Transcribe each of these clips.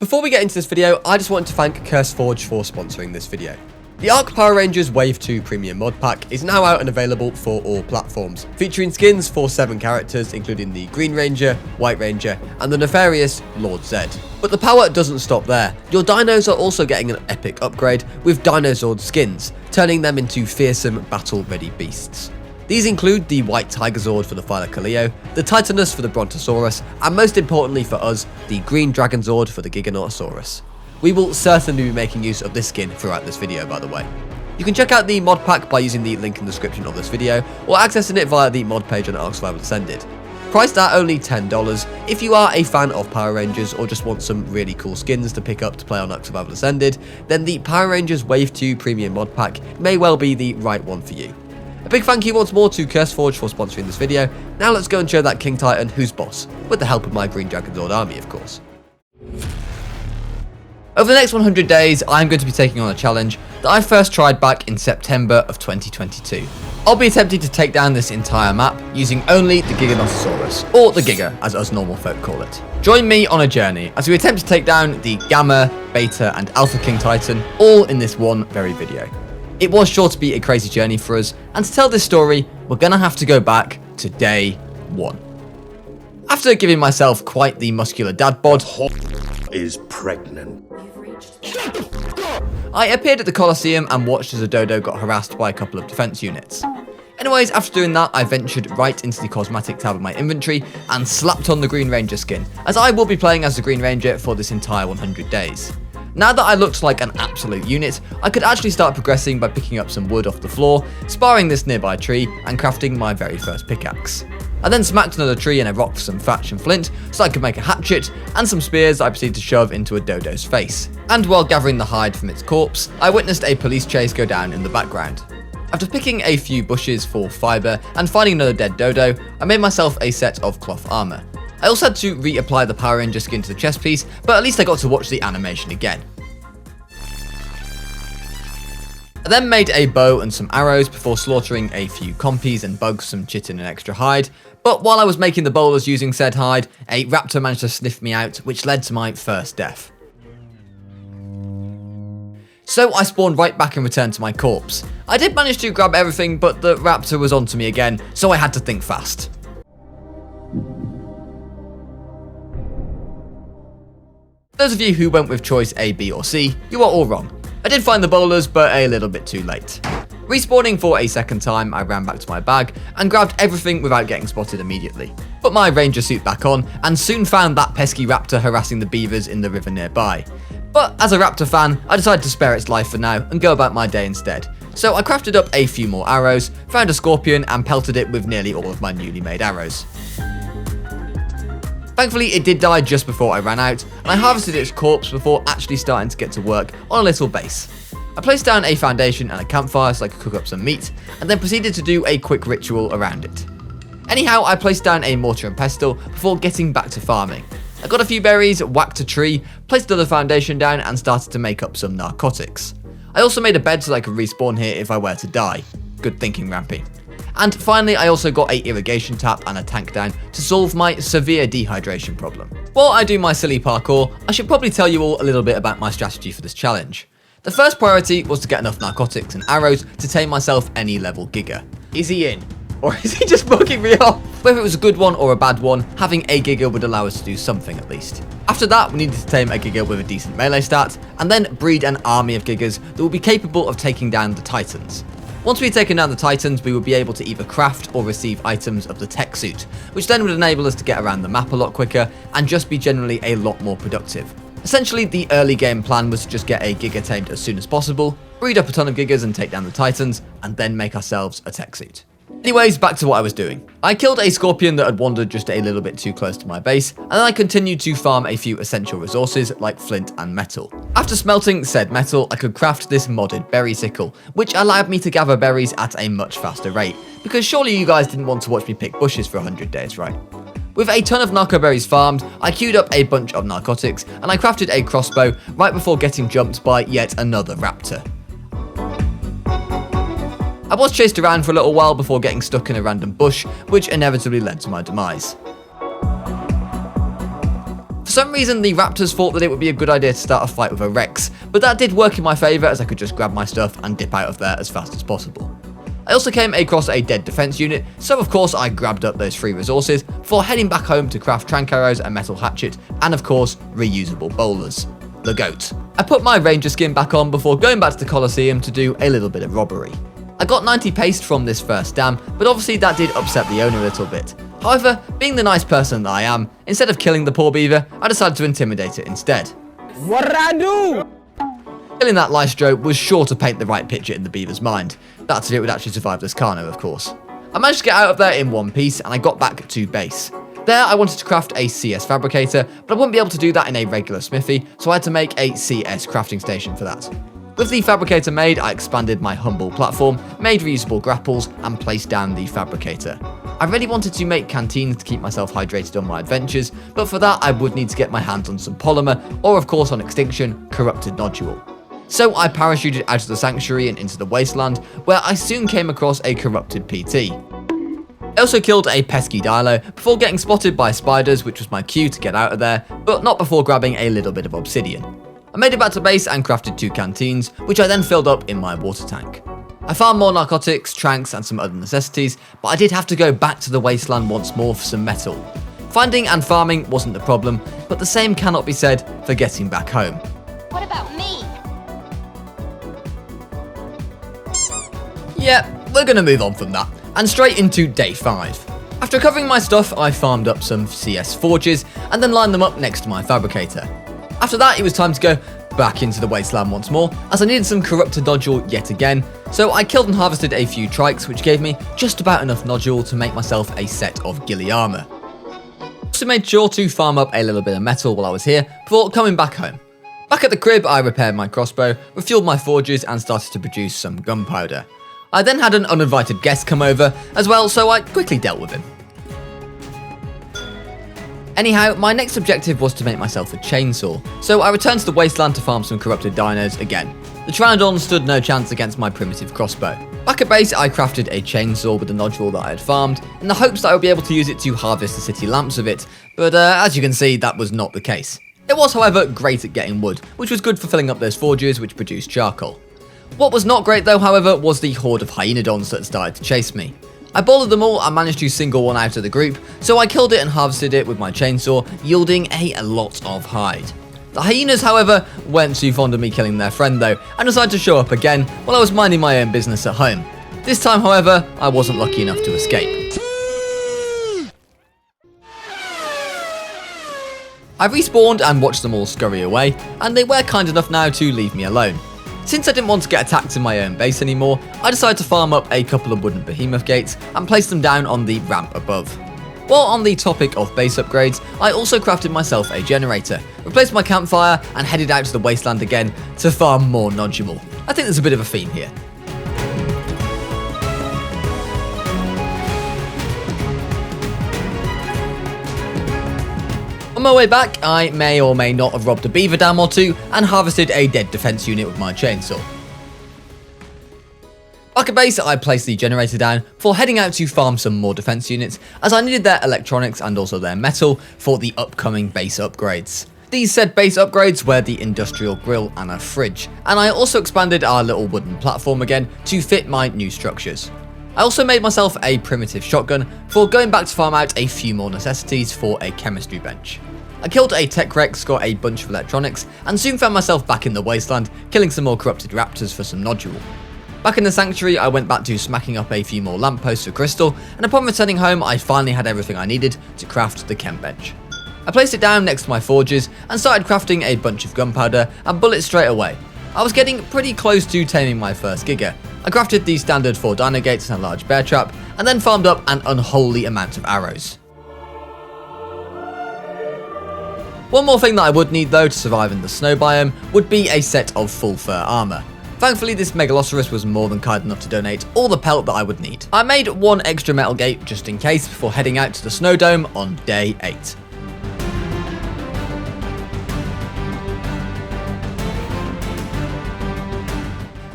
Before we get into this video, I just want to thank CurseForge for sponsoring this video. The Ark Power Rangers Wave 2 Premium Mod Pack is now out and available for all platforms, featuring skins for 7 characters including the Green Ranger, White Ranger, and the nefarious Lord Zed. But the power doesn't stop there. Your dinos are also getting an epic upgrade with Dinozord skins, turning them into fearsome battle-ready beasts. These include the White Tigerzord for the Thylacoleo, the Titanus for the Brontosaurus, and most importantly for us, the Green Dragonzord for the Giganotosaurus. We will certainly be making use of this skin throughout this video, by the way. You can check out the mod pack by using the link in the description of this video, or accessing it via the mod page on Ark Survival Ascended. Priced at only $10, if you are a fan of Power Rangers or just want some really cool skins to pick up to play on Ark Survival Ascended, then the Power Rangers Wave 2 Premium Mod Pack may well be the right one for you. A big thank you once more to CurseForge for sponsoring this video. Now let's go and show that King Titan who's boss, with the help of my Green Dragonzord army, of course. Over the next 100 days, I'm going to be taking on a challenge that I first tried back in September of 2022. I'll be attempting to take down this entire map using only the Giganotosaurus, or the Giga, as us normal folk call it. Join me on a journey as we attempt to take down the Gamma, Beta, and Alpha King Titan, all in this one very video. It was sure to be a crazy journey for us, and to tell this story, we're gonna have to go back to day 1. After giving myself quite the muscular dad bod, is pregnant. I appeared at the Colosseum and watched as a dodo got harassed by a couple of defense units. Anyways, after doing that, I ventured right into the cosmetic tab of my inventory and slapped on the Green Ranger skin, as I will be playing as the Green Ranger for this entire 100 days. Now that I looked like an absolute unit, I could actually start progressing by picking up some wood off the floor, sparring this nearby tree, and crafting my very first pickaxe. I then smacked another tree and a rock for some thatch and flint, so I could make a hatchet, and some spears I proceeded to shove into a dodo's face. And while gathering the hide from its corpse, I witnessed a police chase go down in the background. After picking a few bushes for fibre and finding another dead dodo, I made myself a set of cloth armour. I also had to reapply the Power Ranger skin to the chest piece, but at least I got to watch the animation again. I then made a bow and some arrows before slaughtering a few compies and bugs, some chitin and extra hide, but while I was making the bowlers using said hide, a raptor managed to sniff me out, which led to my first death. So I spawned right back and returned to my corpse. I did manage to grab everything, but the raptor was onto me again, so I had to think fast. Those of you who went with choice A, B or C, you are all wrong. I did find the bowlers, but a little bit too late. Respawning for a second time, I ran back to my bag and grabbed everything without getting spotted immediately. Put my ranger suit back on and soon found that pesky raptor harassing the beavers in the river nearby. But as a raptor fan, I decided to spare its life for now and go about my day instead. So I crafted up a few more arrows, found a scorpion and pelted it with nearly all of my newly made arrows. Thankfully, it did die just before I ran out, and I harvested its corpse before actually starting to get to work on a little base. I placed down a foundation and a campfire so I could cook up some meat, and then proceeded to do a quick ritual around it. Anyhow, I placed down a mortar and pestle before getting back to farming. I got a few berries, whacked a tree, placed another foundation down, and started to make up some narcotics. I also made a bed so that I could respawn here if I were to die. Good thinking, Rampy. And finally, I also got a irrigation tap and a tank down to solve my severe dehydration problem. While I do my silly parkour, I should probably tell you all a little bit about my strategy for this challenge. The first priority was to get enough narcotics and arrows to tame myself any level Giga. Is he in? Or is he just bugging me off? Whether it was a good one or a bad one, having a Giga would allow us to do something at least. After that, we needed to tame a Giga with a decent melee stat, and then breed an army of Gigas that would be capable of taking down the Titans. Once we had taken down the Titans, we would be able to either craft or receive items of the tech suit, which then would enable us to get around the map a lot quicker and just be generally a lot more productive. Essentially, the early game plan was to just get a Giga tamed as soon as possible, breed up a ton of Gigas and take down the Titans, and then make ourselves a tech suit. Anyways, back to what I was doing. I killed a scorpion that had wandered just a little bit too close to my base, and then I continued to farm a few essential resources like flint and metal. After smelting said metal, I could craft this modded berry sickle, which allowed me to gather berries at a much faster rate, because surely you guys didn't want to watch me pick bushes for 100 days, right? With a ton of narco berries farmed, I queued up a bunch of narcotics, and I crafted a crossbow right before getting jumped by yet another raptor. I was chased around for a little while before getting stuck in a random bush, which inevitably led to my demise. For For some reason, the raptors thought that it would be a good idea to start a fight with a Rex, but that did work in my favour as I could just grab my stuff and dip out of there as fast as possible. I also came across a dead defense unit, so of course I grabbed up those free resources before heading back home to craft trank arrows, a metal hatchet, and of course, reusable bowlers. The goat. I put my ranger skin back on before going back to the Colosseum to do a little bit of robbery. I got 90 paste from this first dam, but obviously that did upset the owner a little bit. However, being the nice person that I am, instead of killing the poor beaver, I decided to intimidate it instead. What'd I do? Killing that Lystro was sure to paint the right picture in the beaver's mind. That's if it would actually survive this Carno, of course. I managed to get out of there in one piece, and I got back to base. There, I wanted to craft a CS fabricator, but I wouldn't be able to do that in a regular smithy, so I had to make a CS crafting station for that. With the fabricator made, I expanded my humble platform, made reusable grapples, and placed down the fabricator. I really wanted to make canteens to keep myself hydrated on my adventures, but for that I would need to get my hands on some polymer, or of course on Extinction, corrupted nodule. So I parachuted out of the sanctuary and into the wasteland, where I soon came across a corrupted PT. I also killed a pesky Dilo before getting spotted by spiders, which was my cue to get out of there, but not before grabbing a little bit of obsidian. I made it back to base and crafted 2 canteens, which I then filled up in my water tank. I farmed more narcotics, tranks, and some other necessities, but I did have to go back to the wasteland once more for some metal. Finding and farming wasn't the problem, but the same cannot be said for getting back home. What about me? Yeah, we're gonna move on from that, and straight into day 5. After covering my stuff, I farmed up some CS forges, and then lined them up next to my fabricator. After that, it was time to go back into the wasteland once more, as I needed some corrupted nodule yet again, so I killed and harvested a few trikes, which gave me just about enough nodule to make myself a set of ghillie armor. Also made sure to farm up a little bit of metal while I was here, before coming back home. Back at the crib, I repaired my crossbow, refueled my forges, and started to produce some gunpowder. I then had an uninvited guest come over as well, so I quickly dealt with him. Anyhow, my next objective was to make myself a chainsaw, so I returned to the wasteland to farm some corrupted dinos again. The Pteranodon stood no chance against my primitive crossbow. Back at base, I crafted a chainsaw with the nodule that I had farmed, in the hopes that I would be able to use it to harvest the city lamps with it, but as you can see, that was not the case. It was, however, great at getting wood, which was good for filling up those forges which produced charcoal. What was not great though, however, was the horde of hyenodons that started to chase me. I bothered them all and managed to single one out of the group, so I killed it and harvested it with my chainsaw, yielding a lot of hide. The hyenas, however, weren't too fond of me killing their friend though, and decided to show up again while I was minding my own business at home. This time, however, I wasn't lucky enough to escape. I respawned and watched them all scurry away, and they were kind enough now to leave me alone. Since I didn't want to get attacked in my own base anymore, I decided to farm up a couple of wooden behemoth gates and place them down on the ramp above. While on the topic of base upgrades, I also crafted myself a generator, replaced my campfire, and headed out to the wasteland again to farm more nodule. I think there's a bit of a theme here. On my way back, I may or may not have robbed a beaver dam or two and harvested a dead defense unit with my chainsaw. Back at base, I placed the generator down before heading out to farm some more defense units, as I needed their electronics and also their metal for the upcoming base upgrades. These said base upgrades were the industrial grill and a fridge, and I also expanded our little wooden platform again to fit my new structures. I also made myself a primitive shotgun before going back to farm out a few more necessities for a chemistry bench. I killed a tech rex, got a bunch of electronics, and soon found myself back in the wasteland, killing some more corrupted raptors for some nodule. Back in the sanctuary, I went back to smacking up a few more lampposts for crystal, and upon returning home, I finally had everything I needed to craft the chem bench. I placed it down next to my forges, and started crafting a bunch of gunpowder and bullets straight away. I was getting pretty close to taming my first Giga. I crafted the standard 4 dino gates and a large bear trap, and then farmed up an unholy amount of arrows. One more thing that I would need though to survive in the snow biome would be a set of full fur armor. Thankfully, this Megalosaurus was more than kind enough to donate all the pelt that I would need. I made one extra metal gate just in case before heading out to the snow dome on day 8.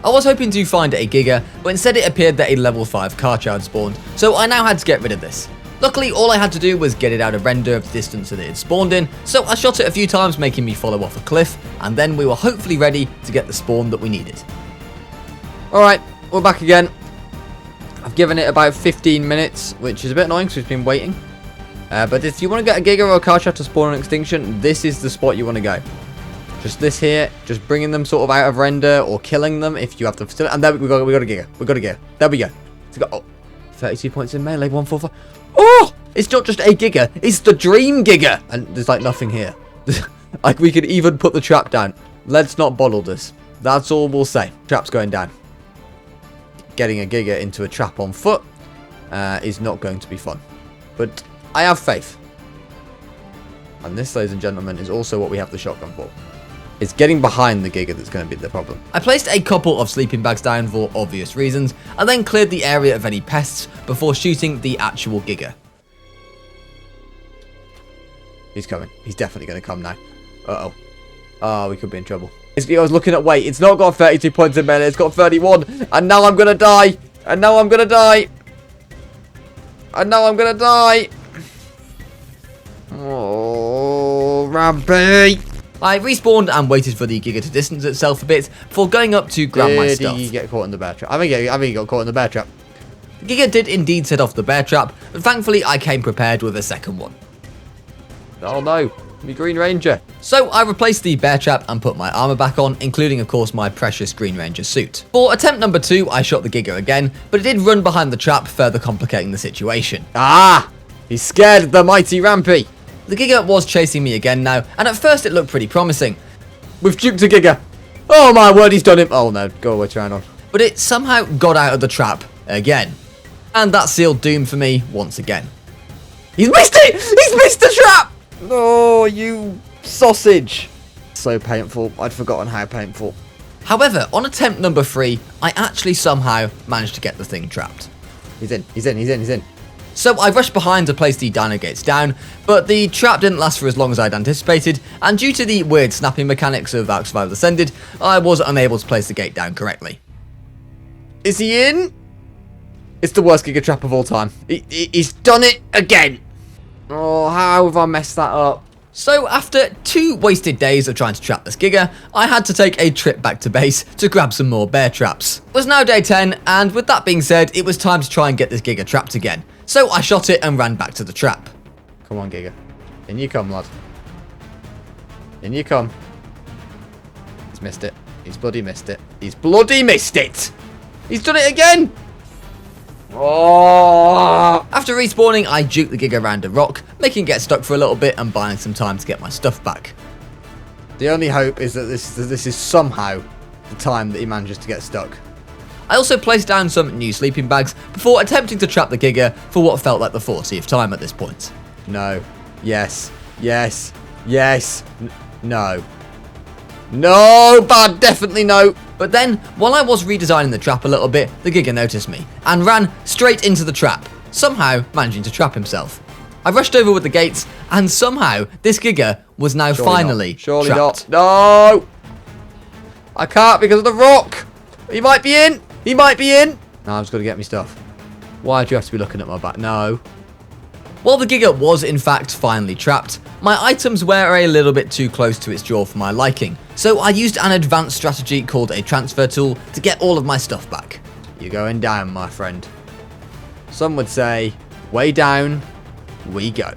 I was hoping to find a Giga, but instead it appeared that a level 5 car charge spawned, so I now had to get rid of this. Luckily, all I had to do was get it out of render of the distance that it had spawned in, so I shot it a few times, making me follow off a cliff, and then we were hopefully ready to get the spawn that we needed. Alright, we're back again. I've given it about 15 minutes, which is a bit annoying because we've been waiting. But if you want to get a Giga or a car shot to spawn on Extinction, this is the spot you want to go. Just this here, just bringing them sort of out of render or killing them if you have the facility. And there we got a Giga. We got a Giga. There we go. It's got 32 points in melee, 145. Oh! It's not just a Giga, it's the Dream Giga! And there's like nothing here. Like we could even put the trap down. Let's not bottle this. That's all we'll say. Trap's going down. Getting a Giga into a trap on foot is not going to be fun. But I have faith. And this, ladies and gentlemen, is also what we have the shotgun for. It's getting behind the Giga that's going to be the problem. I placed a couple of sleeping bags down for obvious reasons, and then cleared the area of any pests before shooting the actual Giga. He's coming. He's definitely going to come now. Uh-oh. Oh, we could be in trouble. I was looking at weight. It's not got 32 points in melee. It's got 31. And now I'm going to die. And now I'm going to die. And now I'm going to die. Oh, Rampy. I respawned and waited for the Giga to distance itself a bit before going up to grab my stuff. Did he get caught in the bear trap? I think he got caught in the bear trap. The Giga did indeed set off the bear trap, but thankfully I came prepared with a second one. Oh no, the Green Ranger. So I replaced the bear trap and put my armor back on, including of course my precious Green Ranger suit. For attempt number 2, I shot the Giga again, but it did run behind the trap, further complicating the situation. Ah! He's scared of the mighty Rampy. The Giga was chasing me again now, and at first it looked pretty promising. We've juked a Giga. Oh my word, he's done him. Oh no, go away, try on. But it somehow got out of the trap again. And that sealed doom for me once again. He's missed it! He's missed the trap! Oh, you sausage. So painful. I'd forgotten how painful. However, on attempt number 3, I actually somehow managed to get the thing trapped. He's in. So I rushed behind to place the dino gates down, but the trap didn't last for as long as I'd anticipated, and due to the weird snapping mechanics of Ark Survival Ascended, I was unable to place the gate down correctly. Is he in? It's the worst Giga trap of all time. He's done it again. Oh, how have I messed that up? So after 2 wasted days of trying to trap this Giga, I had to take a trip back to base to grab some more bear traps. It was now day 10, and with that being said, it was time to try and get this Giga trapped again. So I shot it and ran back to the trap. Come on, Giga. In you come, lad. In you come. He's missed it. He's bloody missed it. He's bloody missed it! He's done it again! Oh! After respawning, I juked the Giga around a rock, making it get stuck for a little bit and buying some time to get my stuff back. The only hope is that this is somehow the time that he manages to get stuck. I also placed down some new sleeping bags before attempting to trap the Giga for what felt like the 40th time at this point. No. Yes. Yes. Yes. No. No, bad, definitely no. But then, while I was redesigning the trap a little bit, the Giga noticed me and ran straight into the trap, somehow managing to trap himself. I rushed over with the gates, and somehow this Giga was now finally trapped. No! I can't because of the rock! He might be in! He might be in! No, I've just got to get me stuff. Why do you have to be looking at my back? No. While the Giga was in fact finally trapped, my items were a little bit too close to its jaw for my liking, so I used an advanced strategy called a transfer tool to get all of my stuff back. You're going down, my friend. Some would say, way down we go.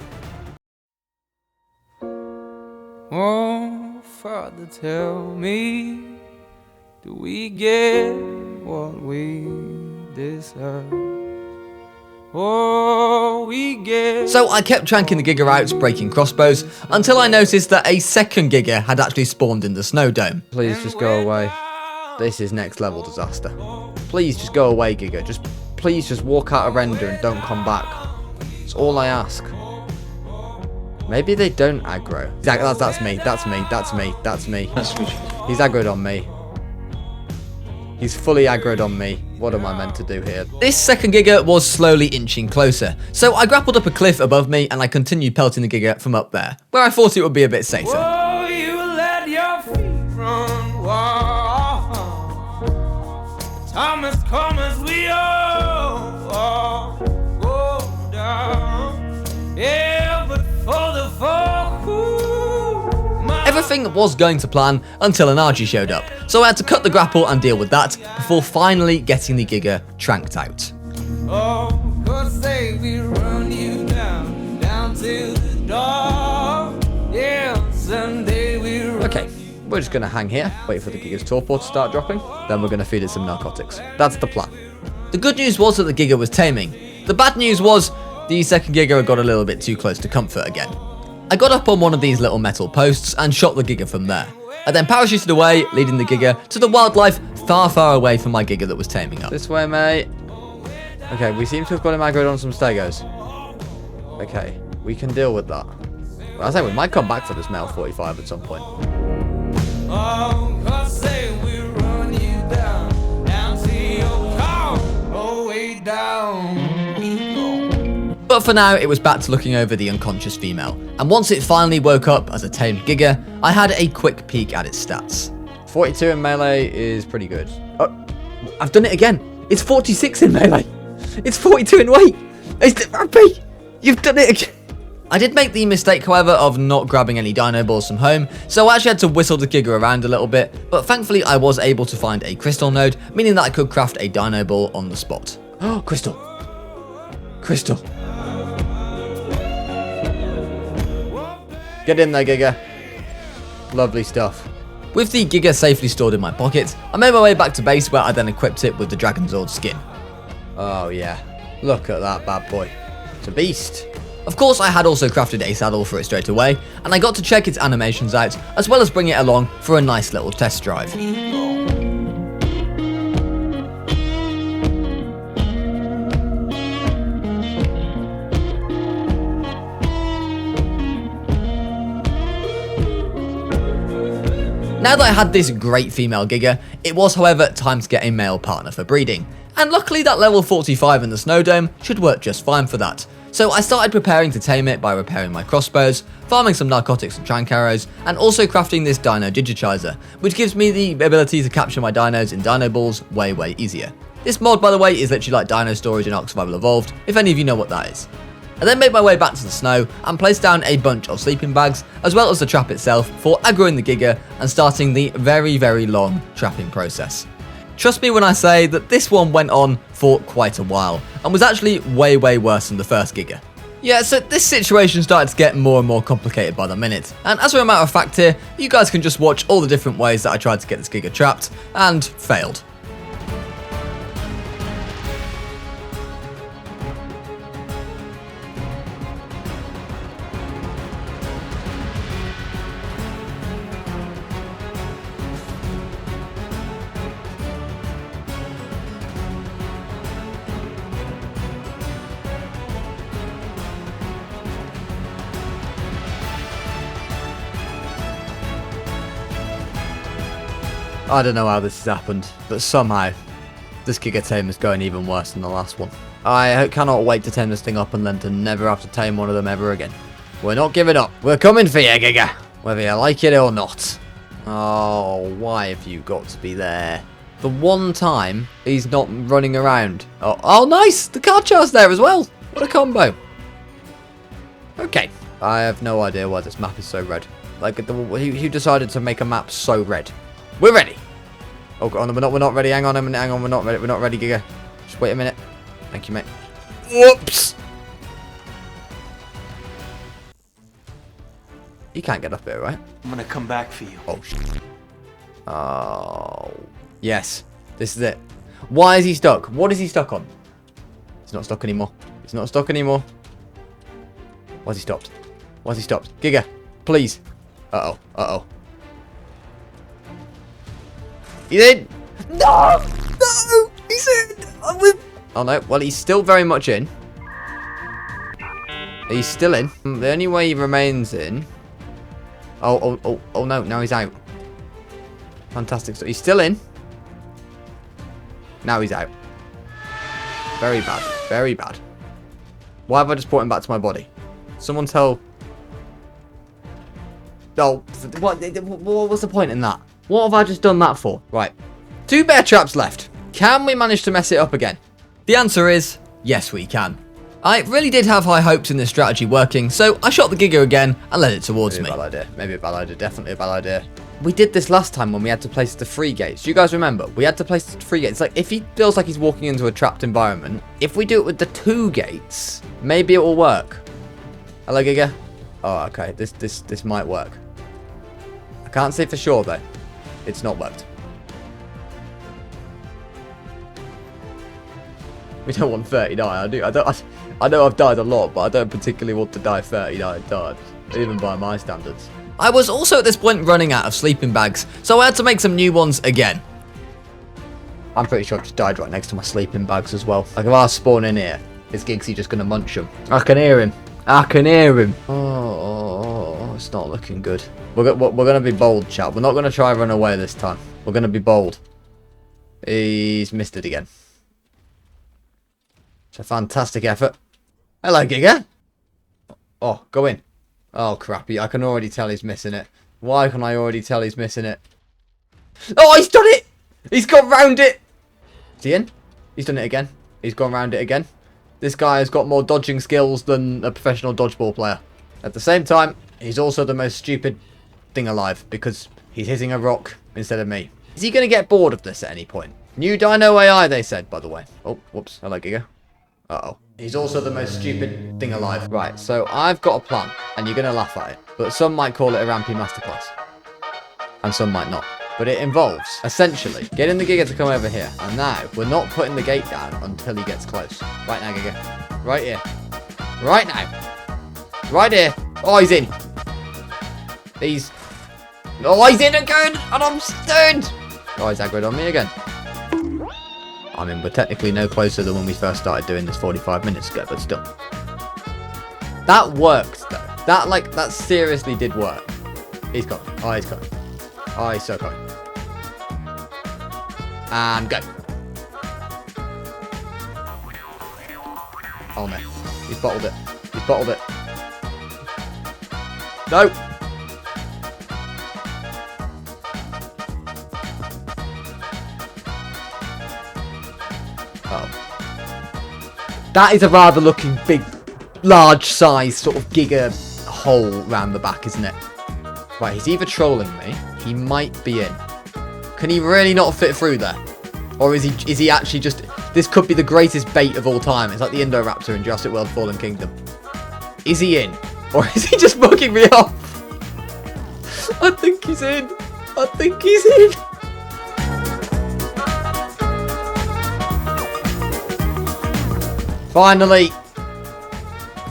Oh, Father, tell me, do we get what we deserve? Oh, we get. So I kept tranking the Giga out, breaking crossbows, until I noticed that a second Giga had actually spawned in the snow dome. Please just go away. This is next level disaster. Please just go away, Giga. Please just walk out of render and don't come back. That's all I ask. Maybe they don't aggro. That's me. He's aggroed on me. He's fully aggroed on me. What am I meant to do here? This second Giga was slowly inching closer, so I grappled up a cliff above me and I continued pelting the Giga from up there, where I thought it would be a bit safer. Oh, you let your feet run wild. Time has come as we all go down. Nothing was going to plan until an Archie showed up, so I had to cut the grapple and deal with that before finally getting the Giga tranked out. Oh, 'cause they will run you down, down to the door. Yeah, someday we'll Okay, we're just going to hang here, wait for the Giga's torpor to start dropping, then we're going to feed it some narcotics. That's the plan. The good news was that the Giga was taming. The bad news was the second Giga had got a little bit too close to comfort again. I got up on one of these little metal posts and shot the Giga from there. I then parachuted away, leading the Giga to the wildlife far, far away from my Giga that was taming up. This way, mate. Okay, we seem to have got him aggroed on some stegos. Okay, we can deal with that. Well, I say we might come back for this male 45 at some point. Oh, 'cause they will run you down, down to your car, oh, way down. But for now, it was back to looking over the unconscious female. And once it finally woke up as a tamed Giga, I had a quick peek at its stats. 42 in melee is pretty good. Oh, I've done it again. It's 46 in melee. It's 42 in weight. It's Rampy. You've done it again. I did make the mistake, however, of not grabbing any dino balls from home, so I actually had to whistle the Giga around a little bit, but thankfully I was able to find a crystal node, meaning that I could craft a dino ball on the spot. Oh, crystal. Crystal. Get in there, Giga. Lovely stuff. With the Giga safely stored in my pocket, I made my way back to base where I then equipped it with the Dragonzord skin. Oh yeah, look at that bad boy. It's a beast. Of course, I had also crafted a saddle for it straight away, and I got to check its animations out, as well as bring it along for a nice little test drive. Now that I had this great female Giga, it was however time to get a male partner for breeding, and luckily that level 45 in the snow dome should work just fine for that. So I started preparing to tame it by repairing my crossbows, farming some narcotics and trank arrows, and also crafting this dino digitizer, which gives me the ability to capture my dinos in dino balls way easier. This mod, by the way, is literally like dino storage in Ark Survival Evolved, if any of you know what that is. I then made my way back to the snow and placed down a bunch of sleeping bags, as well as the trap itself, for aggroing the Giga and starting the very long trapping process. Trust me when I say that this one went on for quite a while, and was actually way worse than the first Giga. Yeah, so this situation started to get more and more complicated by the minute, and as a matter of fact here, you guys can just watch all the different ways that I tried to get this Giga trapped, and failed. I don't know how this has happened, but somehow this Giga tame is going even worse than the last one. I cannot wait to tame this thing up and then to never have to tame one of them ever again. We're not giving up. We're coming for you, Giga, whether you like it or not. Oh, why have you got to be there? The one time he's not running around. Oh nice! The card chart's there as well. What a combo. Okay, I have no idea why this map is so red. Like, who decided to make a map so red? We're ready. Oh god, we're not ready. Hang on, we're not ready. We're not ready, Giga. Just wait a minute. Thank you, mate. Whoops. You can't get up here, right? I'm gonna come back for you. Oh shit. Oh yes, this is it. Why is he stuck? What is he stuck on? He's not stuck anymore. He's not stuck anymore. Why's he stopped? Why's he stopped? Giga, please. Uh oh. He's in! No! No! He's in! Oh no, well he's still very much in. He's still in. The only way he remains in... Oh no, now he's out. Fantastic. So he's still in. Now he's out. Very bad. Why have I just brought him back to my body? Someone tell... Oh, what was the point in that? What have I just done that for? Right. 2 bear traps left. Can we manage to mess it up again? The answer is, yes we can. I really did have high hopes in this strategy working, so I shot the Giga again and led it towards me. Maybe a bad idea. Maybe a bad idea. Definitely a bad idea. We did this last time when we had to place the 3 gates. Do you guys remember? We had to place the 3 gates. Like, if he feels like he's walking into a trapped environment, if we do it with the 2 gates, maybe it will work. Hello, Giga? Oh, okay. This might work. I can't say for sure, though. It's not worked. We don't want 30 die. I know I've died a lot, but I don't particularly want to die 39 times, even by my standards. I was also at this point running out of sleeping bags, so I had to make some new ones again. I'm pretty sure I just died right next to my sleeping bags as well. Like, if I spawn in here, is Gigsy just going to munch them? I can hear him. I can hear him. Oh, it's not looking good. We're going to be bold, chat. We're not going to try and run away this time. We're going to be bold. He's missed it again. It's a fantastic effort. Hello, Giga. Oh, go in. Oh, crappy. I can already tell he's missing it. Why can I already tell he's missing it? Oh, he's done it! He's gone round it! Is he in? He's done it again. He's gone round it again. This guy has got more dodging skills than a professional dodgeball player. At the same time, he's also the most stupid thing alive because he's hitting a rock instead of me. Is he going to get bored of this at any point? New Dino AI, they said, by the way. Oh, whoops. Hello, Giga. Uh-oh. He's also the most stupid thing alive. Right, so I've got a plan, and you're going to laugh at it. But some might call it a Rampy masterclass. And some might not. But it involves, essentially, getting the Giga to come over here. And now, we're not putting the gate down until he gets close. Right now, Giga. Right here. Right now. Right here. Oh, he's in. Oh, he's in again! And I'm stunned! Oh, he's aggroed on me again. I mean, we're technically no closer than when we first started doing this 45 minutes ago, but still. That worked, though. That seriously did work. He's coming. Oh, he's coming. Oh, he's so coming. And go. Oh, no. He's bottled it. He's bottled it. No. That is a rather looking big, large size sort of Giga hole round the back, isn't it? Right, he's either trolling me. He might be in. Can he really not fit through there? Or is he actually just... This could be the greatest bait of all time. It's like the Indoraptor in Jurassic World Fallen Kingdom. Is he in? Or is he just mugging me off? I think he's in. I think he's in. Finally,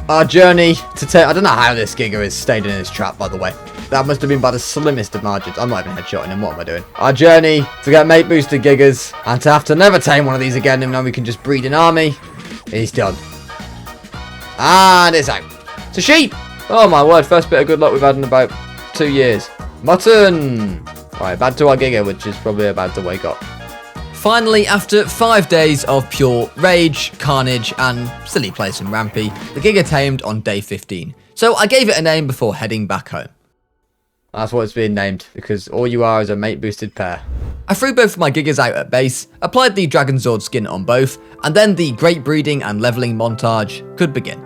our journey to take... I don't know how this Giga is stayed in his trap, by the way. That must have been by the slimmest of margins. I'm not even headshotting him. What am I doing? Our journey to get mate boosted Gigas and to have to never tame one of these again, and now we can just breed an army. He's done. And it's out. It's a sheep. Oh my word. First bit of good luck we've had in about 2 years. Mutton. Right, bad to our Giga, which is probably about to wake up. Finally, after 5 days of pure rage, carnage, and silly play some Rampy, the Giga tamed on day 15. So I gave it a name before heading back home. That's what it's being named, because all you are is a mate-boosted pair. I threw both of my Gigas out at base, applied the Dragon Zord skin on both, and then the great breeding and leveling montage could begin.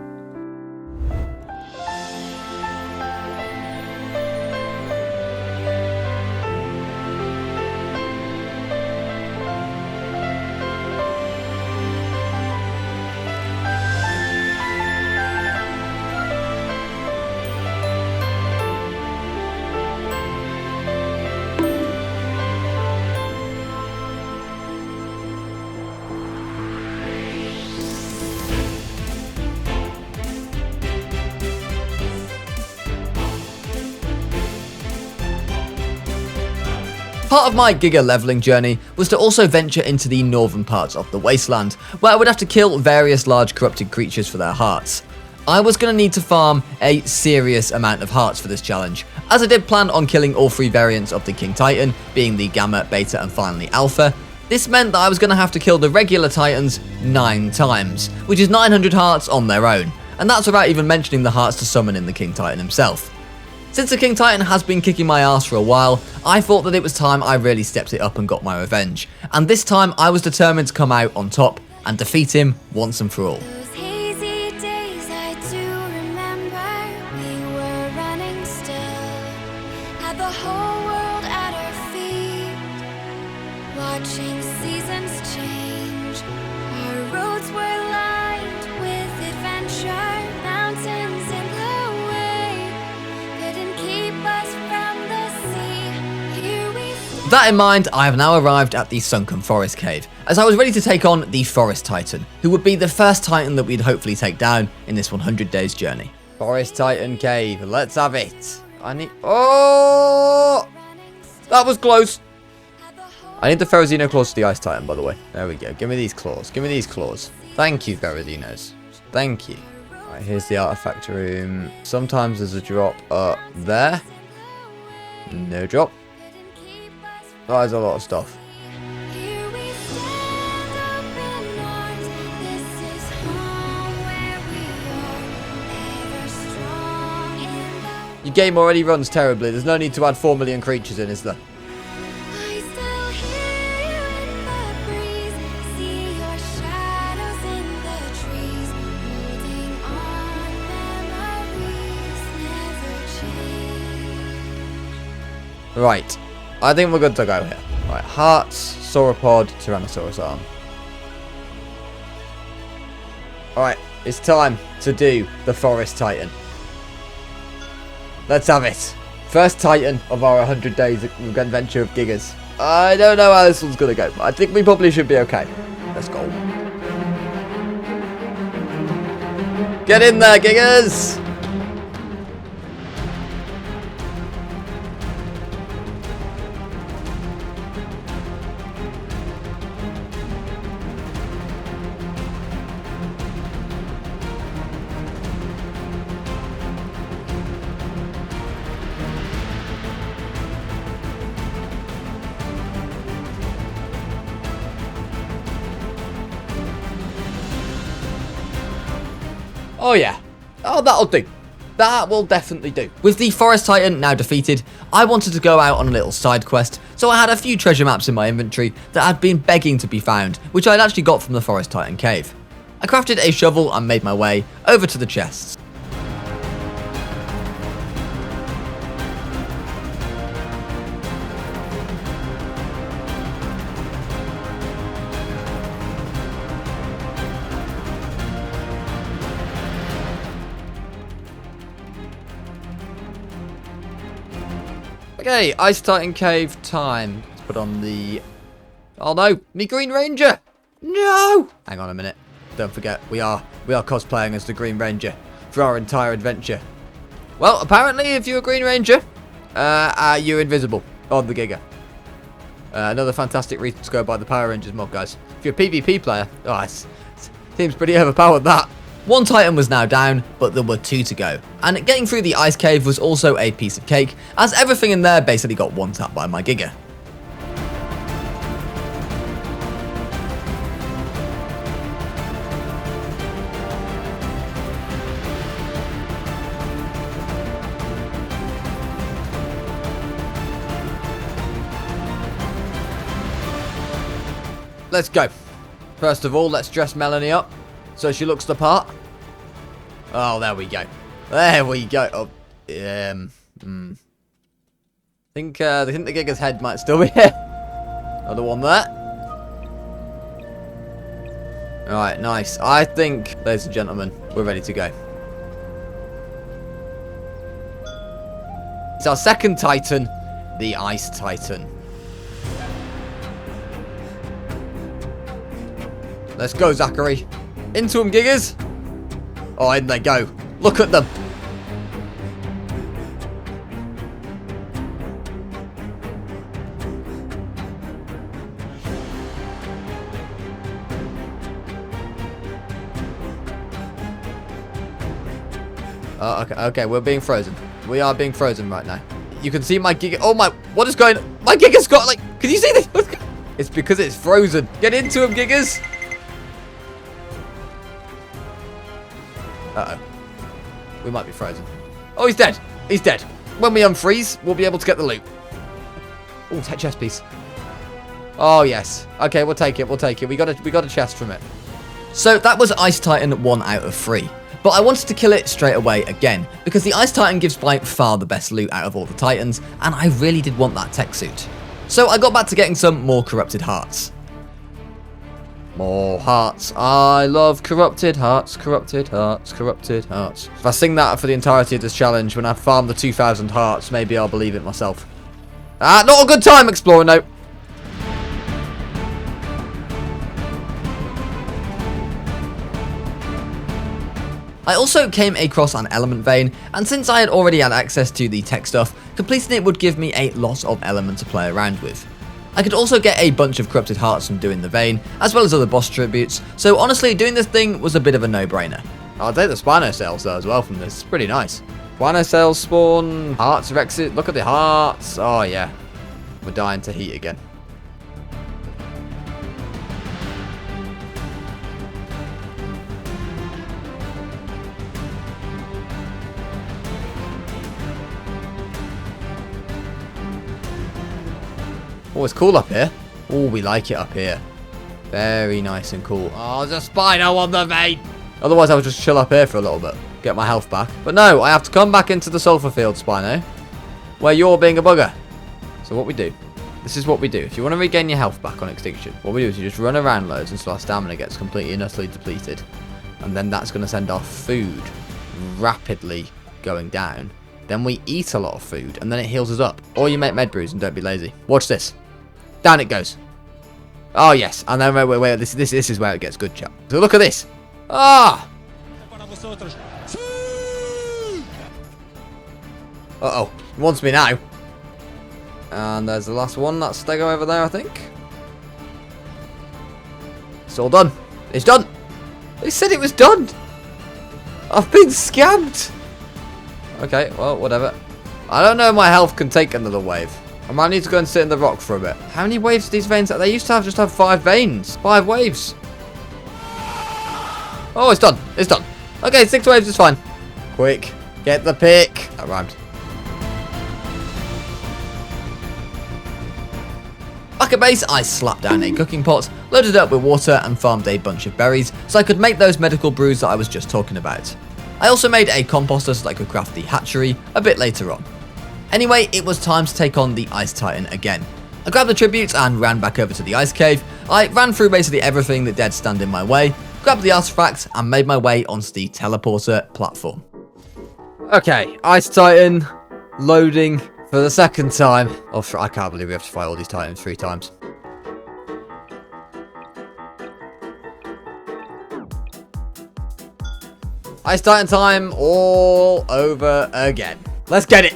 Part of my Giga leveling journey was to also venture into the northern parts of the wasteland, where I would have to kill various large corrupted creatures for their hearts. I was going to need to farm a serious amount of hearts for this challenge, as I did plan on killing all 3 variants of the King Titan, being the Gamma, Beta and finally Alpha. This meant that I was going to have to kill the regular Titans 9 times, which is 900 hearts on their own, and that's without even mentioning the hearts to summon in the King Titan himself. Since the King Titan has been kicking my ass for a while, I thought that it was time I really stepped it up and got my revenge. And this time I was determined to come out on top and defeat him once and for all. Those hazy Watching seasons change, our roads were lined with adventure. Mountains in the way couldn't keep us from the sea. Here we stand. That in mind, I have now arrived at the Sunken Forest Cave, as I was ready to take on the Forest Titan, who would be the first Titan that we'd hopefully take down in this 100 days journey. Forest Titan Cave. Let's have it. I need... Oh! That was close. I need the Ferrozino claws to the Ice Titan, by the way. There we go. Give me these claws. Give me these claws. Thank you, Ferrozinos. Thank you. Right, here's the artifact room. Sometimes there's a drop up there. No drop. That is a lot of stuff. Here we stand open arms. This is home where we are, ever strong in the. Your game already runs terribly. There's no need to add 4 million creatures in, is there? I still hear you in the breeze. See your shadows in the trees, holding on. Memories never change. Right. I think we're good to go here. Right. Hearts, sauropod, Tyrannosaurus arm. Alright. It's time to do the Forest Titan. Let's have it. First Titan of our 100 days adventure of Gigas. I don't know how this one's going to go, but I think we probably should be okay. Let's go. Get in there, Gigas! Oh yeah. Oh, that'll do. That will definitely do. With the Forest Titan now defeated, I wanted to go out on a little side quest, so I had a few treasure maps in my inventory that had been begging to be found, which I'd actually got from the Forest Titan cave. I crafted a shovel and made my way over to the chests. Okay, Ice Titan Cave time. Let's put on the... Oh no, me Green Ranger! No! Hang on a minute. Don't forget, we are cosplaying as the Green Ranger for our entire adventure. Well, apparently if you're a Green Ranger, you're invisible on the Giga. Another fantastic reason to go by the Power Rangers mod, guys. If you're a PvP player, it seems pretty overpowered, that. One Titan was now down, but there were two to go. And getting through the ice cave was also a piece of cake, as everything in there basically got one-tapped by my Giga. Let's go. First of all, let's dress Melanie up so she looks the part. Oh, there we go. There we go. Oh, I think the Giga's head might still be here. Another one there. Alright, nice. I think, ladies and gentlemen, we're ready to go. It's our second Titan, the Ice Titan. Let's go, Zachary. Into them, Gigas. Oh, in they go. Look at them. Oh, okay, we're being frozen. We are being frozen right now. You can see my Giga. Oh my, what is going on? My Giga's got like, can you see this? It's because it's frozen. Get into him, Gigas. Uh-oh. We might be frozen. Oh, he's dead. He's dead. When we unfreeze, we'll be able to get the loot. Oh, take chest piece. Oh, yes. Okay, we'll take it. We'll take it. We got a chest from it. So that was Ice Titan 1 out of 3. But I wanted to kill it straight away again, because the Ice Titan gives by far the best loot out of all the Titans, and I really did want that tech suit. So I got back to getting some more corrupted hearts. More hearts. I love corrupted hearts, corrupted hearts, corrupted hearts. If I sing that for the entirety of this challenge, when I farm the 2,000 hearts, maybe I'll believe it myself. Ah, not a good time exploring, though. I also came across an element vein, and since I had already had access to the tech stuff, completing it would give me a lot of element to play around with. I could also get a bunch of corrupted hearts from doing the vein, as well as other boss tributes, so honestly doing this thing was a bit of a no-brainer. I'll take the Spinosaurs though as well from this, it's pretty nice. Spinosaurs spawn, hearts Rexit, look at the hearts, oh yeah. We're dying to heat again. Oh, it's cool up here. Oh, we like it up here. Very nice and cool. Oh, there's a Spino on the vein. Otherwise, I would just chill up here for a little bit. Get my health back. But no, I have to come back into the sulfur field, Spino. Where you're being a bugger. So what we do. This is what we do. If you want to regain your health back on Extinction, what we do is you just run around loads until our stamina gets completely and utterly depleted. And then that's going to send our food rapidly going down. Then we eat a lot of food, and then it heals us up. Or you make med brews and don't be lazy. Watch this. Down it goes. Oh, yes. And then, wait. This is where it gets good, chap. So look at this. Ah! Uh-oh. He wants me now. And there's the last one. That's Stego over there, I think. It's all done. It's done. They said it was done. I've been scammed. Okay, well, whatever. I don't know if my health can take another wave. I might need to go and sit in the rock for a bit. How many waves do these veins have? They used to just have 5 veins. 5 waves. Oh, it's done. It's done. Okay, 6 waves is fine. Quick. Get the pick. That rhymed. Back at base, I slapped down a cooking pot, loaded it up with water and farmed a bunch of berries so I could make those medical brews that I was just talking about. I also made a composter so that I could craft the hatchery a bit later on. Anyway, it was time to take on the Ice Titan again. I grabbed the tributes and ran back over to the ice cave. I ran through basically everything that dared stand in my way, grabbed the artifact and made my way onto the teleporter platform. Okay, Ice Titan, loading for the second time. Oh, I can't believe we have to fight all these Titans 3 times. Ice Titan time all over again. Let's get it.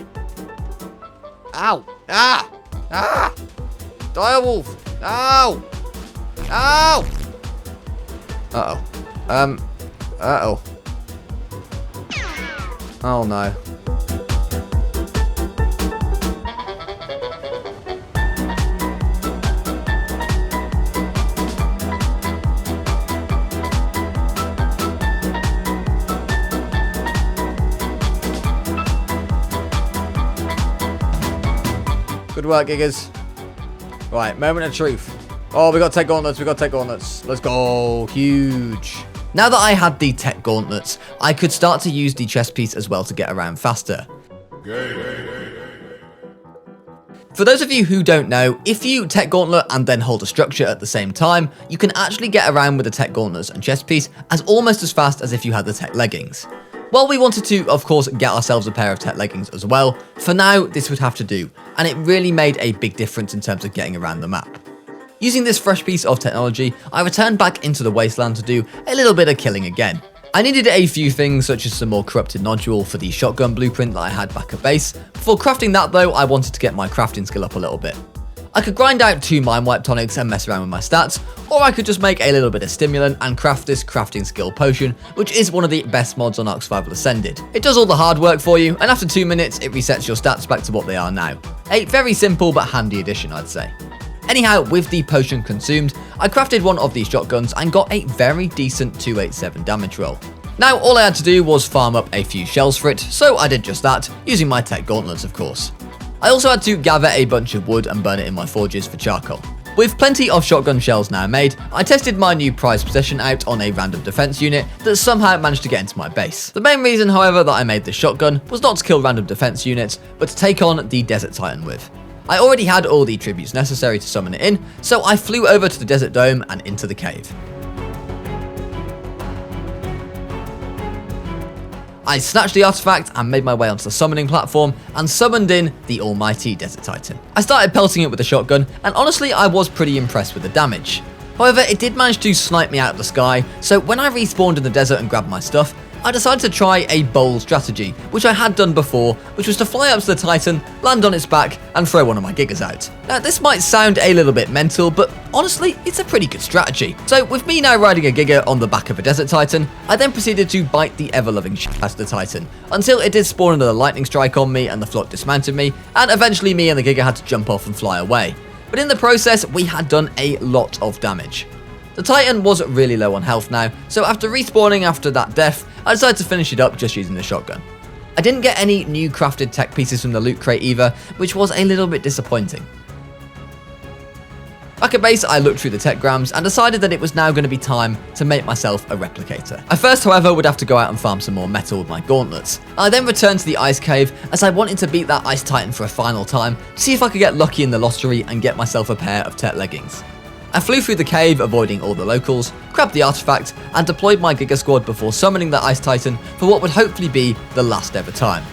Ow. Ah. Ah. Direwolf. Ow. Ow. Uh-oh. Uh-oh. Oh, no. Good work, Gigas. Right, moment of truth. Oh, we got tech gauntlets, Let's go. Huge. Now that I had the tech gauntlets, I could start to use the chest piece as well to get around faster. For those of you who don't know, if you tech gauntlet and then hold a structure at the same time, you can actually get around with the tech gauntlets and chest piece as almost as fast as if you had the tech leggings. Well, we wanted to, of course, get ourselves a pair of tech leggings as well. For now, this would have to do, and it really made a big difference in terms of getting around the map. Using this fresh piece of technology, I returned back into the wasteland to do a little bit of killing again. I needed a few things such as some more corrupted nodule for the shotgun blueprint that I had back at base. Before crafting that though, I wanted to get my crafting skill up a little bit. I could grind out 2 mind wipe tonics and mess around with my stats, or I could just make a little bit of stimulant and craft this crafting skill potion, which is one of the best mods on Ark Survival Ascended. It does all the hard work for you, and after 2 minutes it resets your stats back to what they are now. A very simple but handy addition, I'd say. Anyhow, with the potion consumed, I crafted one of these shotguns and got a very decent 287 damage roll. Now all I had to do was farm up a few shells for it, so I did just that, using my tech gauntlets of course. I also had to gather a bunch of wood and burn it in my forges for charcoal. With plenty of shotgun shells now made, I tested my new prized possession out on a random defense unit that somehow managed to get into my base. The main reason, however, that I made this shotgun was not to kill random defense units, but to take on the Desert Titan with. I already had all the tributes necessary to summon it in, so I flew over to the desert dome and into the cave. I snatched the artifact and made my way onto the summoning platform and summoned in the almighty Desert Titan. I started pelting it with a shotgun, and honestly I was pretty impressed with the damage. However, it did manage to snipe me out of the sky, so when I respawned in the desert and grabbed my stuff, I decided to try a bold strategy, which I had done before, which was to fly up to the Titan, land on its back, and throw one of my Gigas out. Now, this might sound a little bit mental, but honestly, it's a pretty good strategy. So, with me now riding a Giga on the back of a Desert Titan, I then proceeded to bite the ever-loving shit out of the Titan, until it did spawn another lightning strike on me and the flock dismounted me, and eventually me and the Giga had to jump off and fly away. But in the process, we had done a lot of damage. The Titan was really low on health now, so after respawning after that death, I decided to finish it up just using the shotgun. I didn't get any new crafted tech pieces from the loot crate either, which was a little bit disappointing. Back at base, I looked through the techgrams and decided that it was now going to be time to make myself a replicator. I first, however, would have to go out and farm some more metal with my gauntlets. I then returned to the ice cave as I wanted to beat that ice titan for a final time to see if I could get lucky in the lottery and get myself a pair of tech leggings. I flew through the cave, avoiding all the locals, grabbed the artifact, and deployed my Giga squad before summoning the Ice Titan for what would hopefully be the last ever time.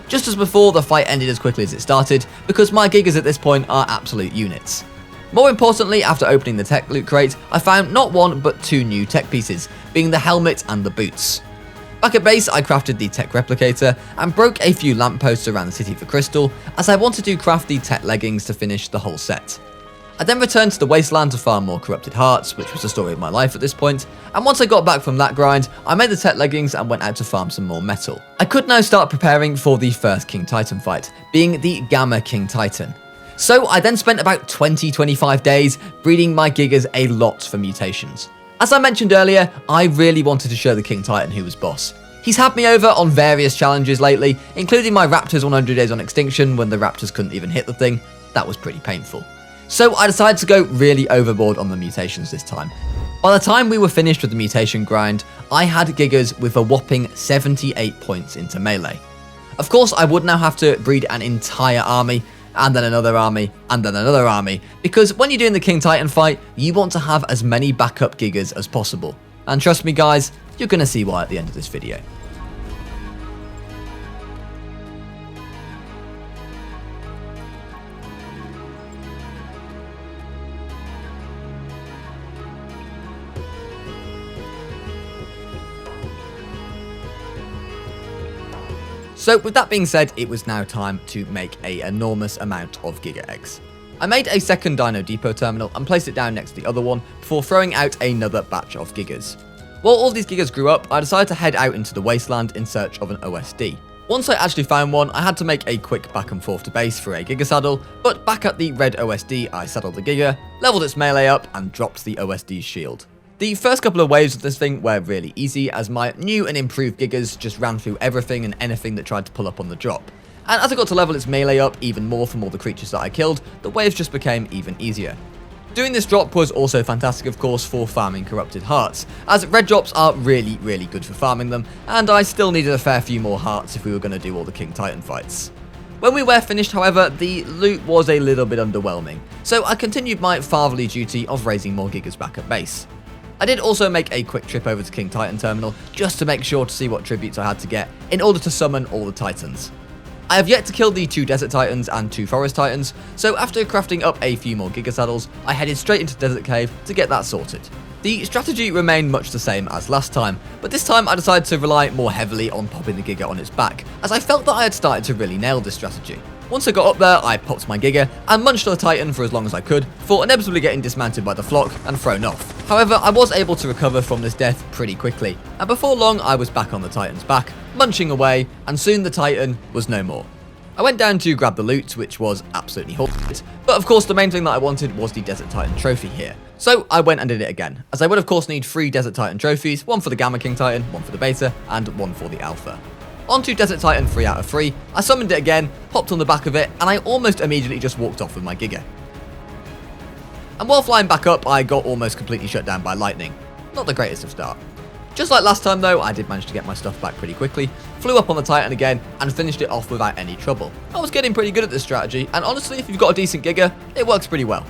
Just as before, the fight ended as quickly as it started, because my Gigas at this point are absolute units. More importantly, after opening the tech loot crate, I found not one but two new tech pieces, being the helmet and the boots. Back at base, I crafted the tech replicator and broke a few lampposts around the city for crystal, as I wanted to craft the tech leggings to finish the whole set. I then returned to the wasteland to farm more corrupted hearts, which was the story of my life at this point, and once I got back from that grind, I made the tech leggings and went out to farm some more metal. I could now start preparing for the first King Titan fight, being the Gamma King Titan. So I then spent about 20-25 days breeding my Gigas a lot for mutations. As I mentioned earlier, I really wanted to show the King Titan who was boss. He's had me over on various challenges lately, including my Raptors 100 days on extinction when the Raptors couldn't even hit the thing. That was pretty painful. So I decided to go really overboard on the mutations this time. By the time we were finished with the mutation grind, I had Gigas with a whopping 78 points into melee. Of course, I would now have to breed an entire army, and then another army, and then another army, because when you're doing the King Titan fight, you want to have as many backup Gigas as possible. And trust me guys, you're going to see why at the end of this video. So with that being said, it was now time to make an enormous amount of Giga eggs. I made a second Dino Depot terminal and placed it down next to the other one before throwing out another batch of Gigas. While all these Gigas grew up, I decided to head out into the wasteland in search of an OSD. Once I actually found one, I had to make a quick back and forth to base for a Giga saddle, but back at the red OSD, I saddled the Giga, leveled its melee up, and dropped the OSD's shield. The first couple of waves of this thing were really easy, as my new and improved Gigas just ran through everything and anything that tried to pull up on the drop. And as I got to level its melee up even more from all the creatures that I killed, the waves just became even easier. Doing this drop was also fantastic, of course, for farming corrupted hearts, as red drops are really good for farming them, and I still needed a fair few more hearts if we were going to do all the King Titan fights. When we were finished, however, the loot was a little bit underwhelming, so I continued my fatherly duty of raising more Gigas back at base. I did also make a quick trip over to King Titan Terminal just to make sure to see what tributes I had to get in order to summon all the Titans. I have yet to kill the 2 Desert Titans and 2 Forest Titans, so after crafting up a few more Giga Saddles, I headed straight into Desert Cave to get that sorted. The strategy remained much the same as last time, but this time I decided to rely more heavily on popping the Giga on its back, as I felt that I had started to really nail this strategy. Once I got up there, I popped my Giga and munched on the Titan for as long as I could, before inevitably getting dismounted by the flock and thrown off. However, I was able to recover from this death pretty quickly, and before long I was back on the Titan's back, munching away, and soon the Titan was no more. I went down to grab the loot, which was absolutely horrid, but of course the main thing that I wanted was the Desert Titan trophy here. So I went and did it again, as I would of course need 3 Desert Titan trophies, 1 for the Gamma King Titan, 1 for the Beta, and 1 for the Alpha. Onto Desert Titan 3 out of 3, I summoned it again, hopped on the back of it, and I almost immediately just walked off with my Giga. And while flying back up, I got almost completely shut down by lightning. Not the greatest of start. Just like last time though, I did manage to get my stuff back pretty quickly, flew up on the Titan again, and finished it off without any trouble. I was getting pretty good at this strategy, and honestly, if you've got a decent Giga, it works pretty well.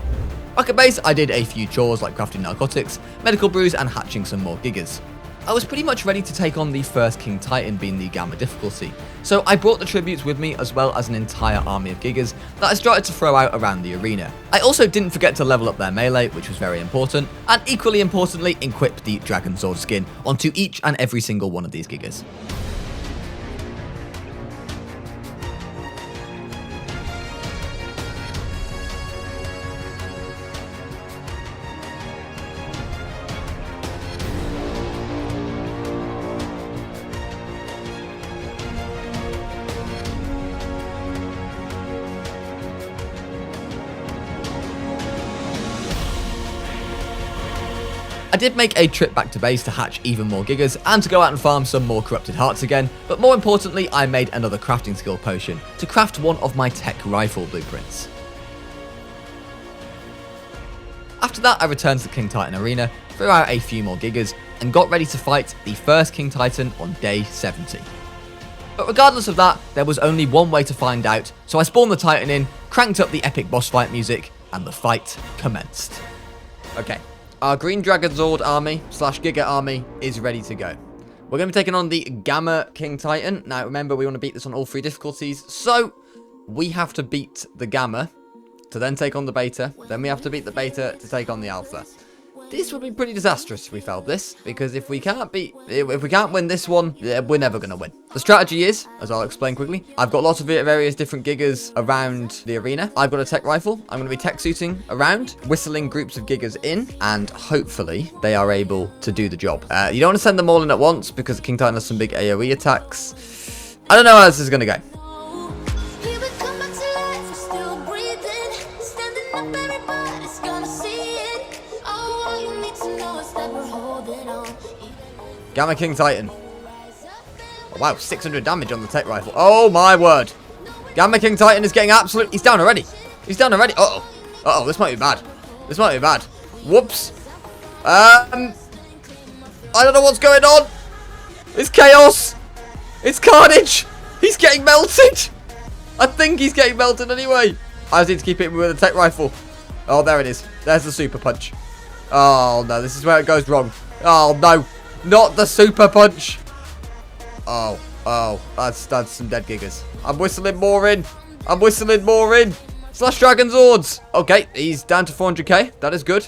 Back at base, I did a few chores like crafting narcotics, medical brews, and hatching some more Gigas. I was pretty much ready to take on the first King Titan, being the Gamma difficulty, so I brought the tributes with me as well as an entire army of Gigas that I started to throw out around the arena. I also didn't forget to level up their melee, which was very important, and equally importantly, equip the Dragon Sword skin onto each and every single one of these Gigas. I did make a trip back to base to hatch even more Gigas and to go out and farm some more corrupted hearts again, but more importantly I made another crafting skill potion to craft one of my tech rifle blueprints. After that I returned to the King Titan arena, threw out a few more Gigas and got ready to fight the first King Titan on day 70. But regardless of that, there was only one way to find out, so I spawned the Titan in, cranked up the epic boss fight music, and the fight commenced. Okay. Our Green Dragon Zord army / Giga army is ready to go. We're going to be taking on the Gamma King Titan. Now remember, we want to beat this on all 3 difficulties, so we have to beat the Gamma to then take on the Beta. Then we have to beat the Beta to take on the Alpha. This would be pretty disastrous if we failed this, because if we can't win this one, we're never going to win. The strategy is, as I'll explain quickly, I've got lots of various different Gigas around the arena. I've got a tech rifle. I'm going to be tech suiting around, whistling groups of Gigas in, and hopefully they are able to do the job. You don't want to send them all in at once, because the King Titan has some big AoE attacks. I don't know how this is going to go. Here we come back to life, we're still breathing, standing up, everybody's gonna see it. Oh, all you need to know is that we're holding on. Gamma King Titan. Oh, wow, 600 damage on the tech rifle. Oh my word. Gamma King Titan is getting absolute... He's down already. He's down already. Uh-oh. Uh-oh, this might be bad. This might be bad. Whoops. I don't know what's going on. It's chaos. It's carnage. He's getting melted. I think he's getting melted anyway. I just need to keep hitting with a tech rifle. Oh, there it is. There's the super punch. Oh, no. This is where it goes wrong. Oh, no. Not the super punch. Oh, that's some dead Gigas. I'm whistling more in. / Dragon Zords. Okay, he's down to 400k. That is good.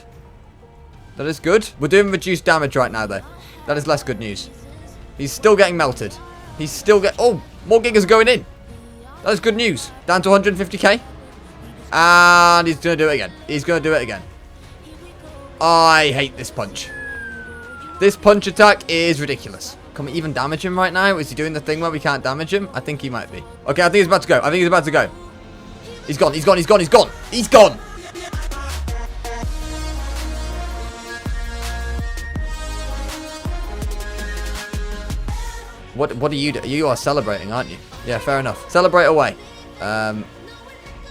That is good. We're doing reduced damage right now, though. That is less good news. He's still getting melted. Oh, more Gigas going in. That is good news. Down to 150k. And he's going to do it again. I hate this punch. This punch attack is ridiculous. Can we even damage him right now? Is he doing the thing where we can't damage him? I think he might be. Okay, I think he's about to go. He's gone. What are you doing? You are celebrating, aren't you? Yeah, fair enough. Celebrate away.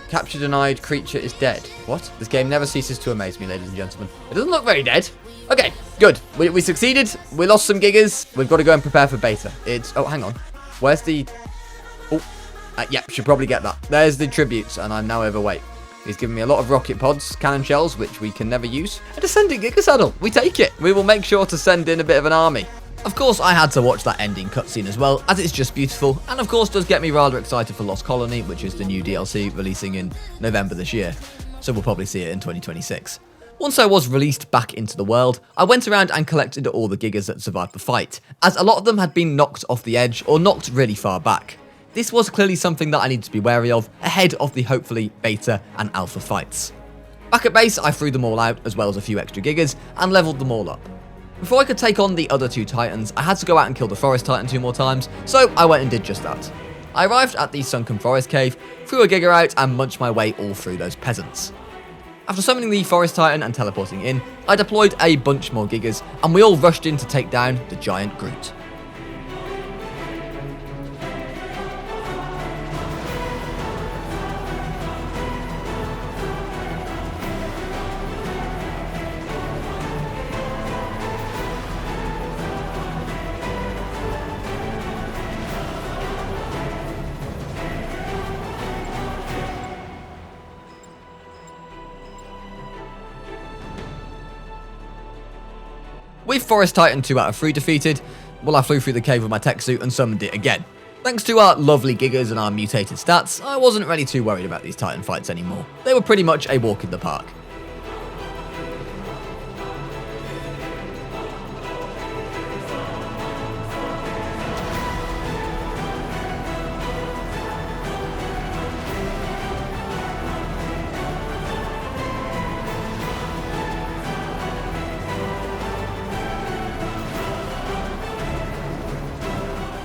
Capture denied. Creature is dead. What? This game never ceases to amaze me, ladies and gentlemen. It doesn't look very dead. Okay, good. We succeeded. We lost some Gigas. We've got to go and prepare for Beta. Oh, hang on. Where's the... Oh, yep, should probably get that. There's the tributes, and I'm now overweight. He's given me a lot of rocket pods, cannon shells, which we can never use. A descending Giga saddle. We take it. We will make sure to send in a bit of an army. Of course, I had to watch that ending cutscene as well, as it's just beautiful, and of course does get me rather excited for Lost Colony, which is the new DLC releasing in November this year. So we'll probably see it in 2026. Once I was released back into the world, I went around and collected all the Gigas that survived the fight, as a lot of them had been knocked off the edge or knocked really far back. This was clearly something that I needed to be wary of ahead of the hopefully Beta and Alpha fights. Back at base, I threw them all out as well as a few extra Gigas and leveled them all up. Before I could take on the other 2 Titans, I had to go out and kill the Forest Titan 2 more times, so I went and did just that. I arrived at the Sunken Forest Cave, threw a Giga out and munched my way all through those peasants. After summoning the Forest Titan and teleporting in, I deployed a bunch more Gigas, and we all rushed in to take down the giant Groot. With Forest Titan 2 out of 3 defeated, well, I flew through the cave with my tech suit and summoned it again. Thanks to our lovely Gigas and our mutated stats, I wasn't really too worried about these Titan fights anymore. They were pretty much a walk in the park.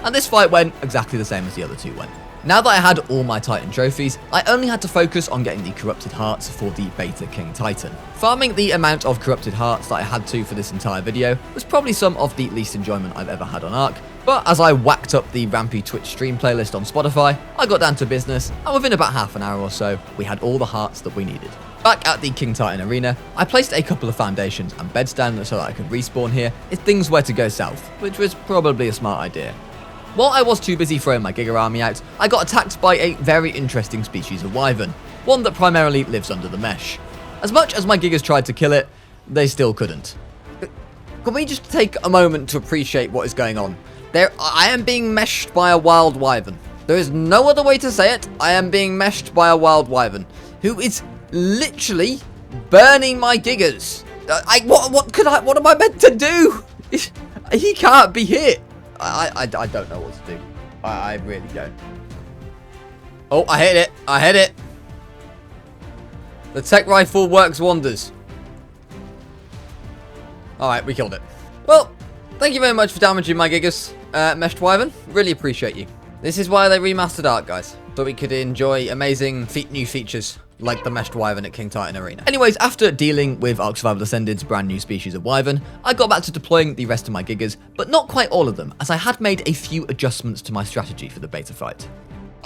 And this fight went exactly the same as the other two went. Now that I had all my Titan trophies, I only had to focus on getting the corrupted hearts for the Beta King Titan. Farming the amount of corrupted hearts that I had to for this entire video was probably some of the least enjoyment I've ever had on Ark, but as I whacked up the Rampy Twitch stream playlist on Spotify, I got down to business, and within about half an hour or so, we had all the hearts that we needed. Back at the King Titan arena, I placed a couple of foundations and beds down so that I could respawn here if things were to go south, which was probably a smart idea. While I was too busy throwing my Giga army out, I got attacked by a very interesting species of wyvern, one that primarily lives under the mesh. As much as my Gigas tried to kill it, they still couldn't. Can we just take a moment to appreciate what is going on? I am being meshed by a wild wyvern. There is no other way to say it. I am being meshed by a wild wyvern, who is literally burning my Gigas. What am I meant to do? He can't be hit. I don't know what to do. I really don't. Oh, I hit it. I hit it. The tech rifle works wonders. Alright, we killed it. Well, thank you very much for damaging my Gigas, Meshed Wyvern. Really appreciate you. This is why they remastered Ark, guys. So we could enjoy amazing new features like the Meshed Wyvern at King Titan Arena. Anyways, after dealing with Ark Survival Ascended's brand new species of Wyvern, I got back to deploying the rest of my Gigas, but not quite all of them, as I had made a few adjustments to my strategy for the beta fight.